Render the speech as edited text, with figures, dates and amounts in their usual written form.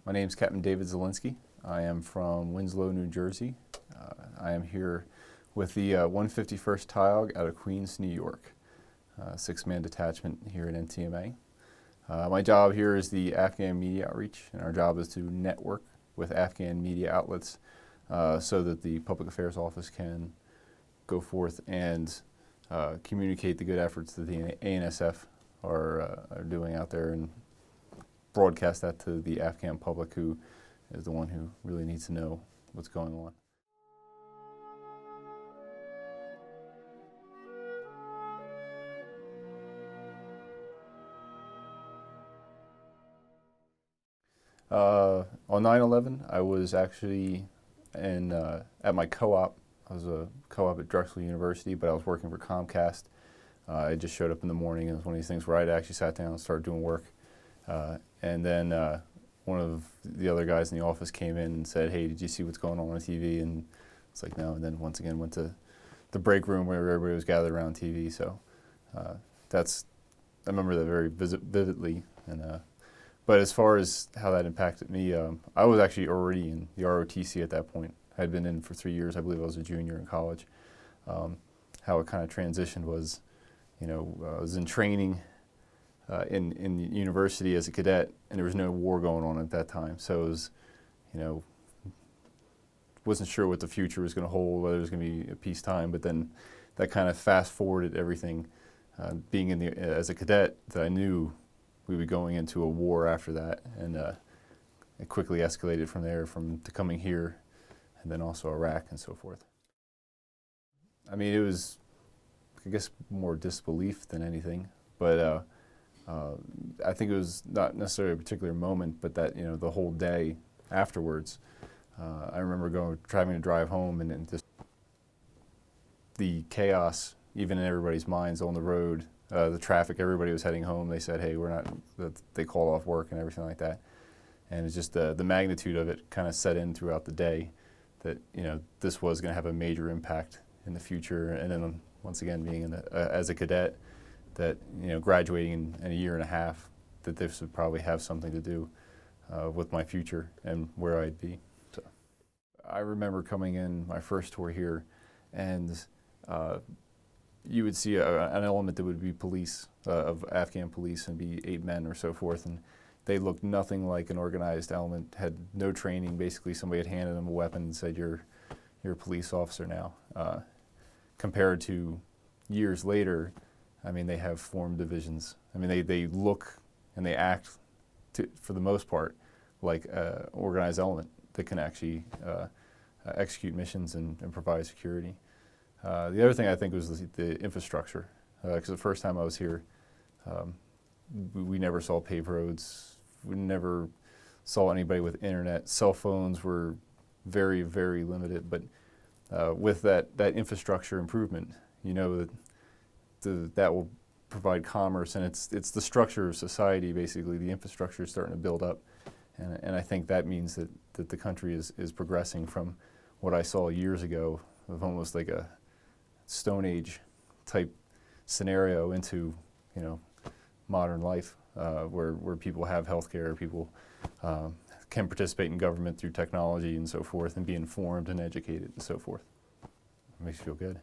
My name is Captain David Zielinski. I am from Winslow, New Jersey. I am here with the 151st Tile out of Queens, New York. 6-man detachment here at NTM-A. My job here is the Afghan media outreach, and our job is to network with Afghan media outlets so that the Public Affairs Office can go forth and communicate the good efforts that the ANSF are doing out there and broadcast that to the Afghan public, who is the one who really needs to know what's going on. On 9/11, I was actually at my co-op. I was a co-op at Drexel University, but I was working for Comcast. I just showed up in the morning, and it was one of these things where I'd actually sat down and started doing work. And then one of the other guys in the office came in and said, "Hey, did you see what's going on TV?" And it's like, no. And then once again went to the break room where everybody was gathered around TV. So I remember that very vividly. And but as far as how that impacted me, I was actually already in the ROTC at that point. I had been in for 3 years. I believe I was a junior in college. How it kind of transitioned was, I was in training in university as a cadet, and there was no war going on at that time. So it was, wasn't sure what the future was going to hold, whether it was going to be a peacetime. But then that kind of fast forwarded everything. Being as a cadet, that I knew we would be going into a war after that, and it quickly escalated from there, to coming here, and then also Iraq and so forth. I mean, it was, I guess, more disbelief than anything, but I think it was not necessarily a particular moment, but that, the whole day afterwards. I remember trying to drive home, and just the chaos, even in everybody's minds on the road, the traffic, everybody was heading home. They said, "Hey, we're not," they called off work and everything like that. And it's just the magnitude of it kind of set in throughout the day, that, this was going to have a major impact in the future. And then once again, being as a cadet, that, graduating in a year and a half, that this would probably have something to do with my future and where I'd be. So I remember coming in my first tour here, and you would see an element that would be police, of Afghan police, and be 8 men or so forth, and they looked nothing like an organized element, had no training. Basically, somebody had handed them a weapon and said, you're a police officer now. Compared to years later, I mean, they have formed divisions. I mean, they look and they act, for the most part, like an organized element that can actually execute missions and provide security. The other thing I think was the infrastructure, because the first time I was here, we never saw paved roads. We never saw anybody with internet. Cell phones were very, very limited. But with that infrastructure improvement, that will provide commerce, and it's the structure of society. Basically, the infrastructure is starting to build up, and I think that means that the country is progressing from what I saw years ago, of almost like a Stone Age type scenario, into modern life, where people have health care, people can participate in government through technology and so forth, and be informed and educated and so forth. It makes you feel good.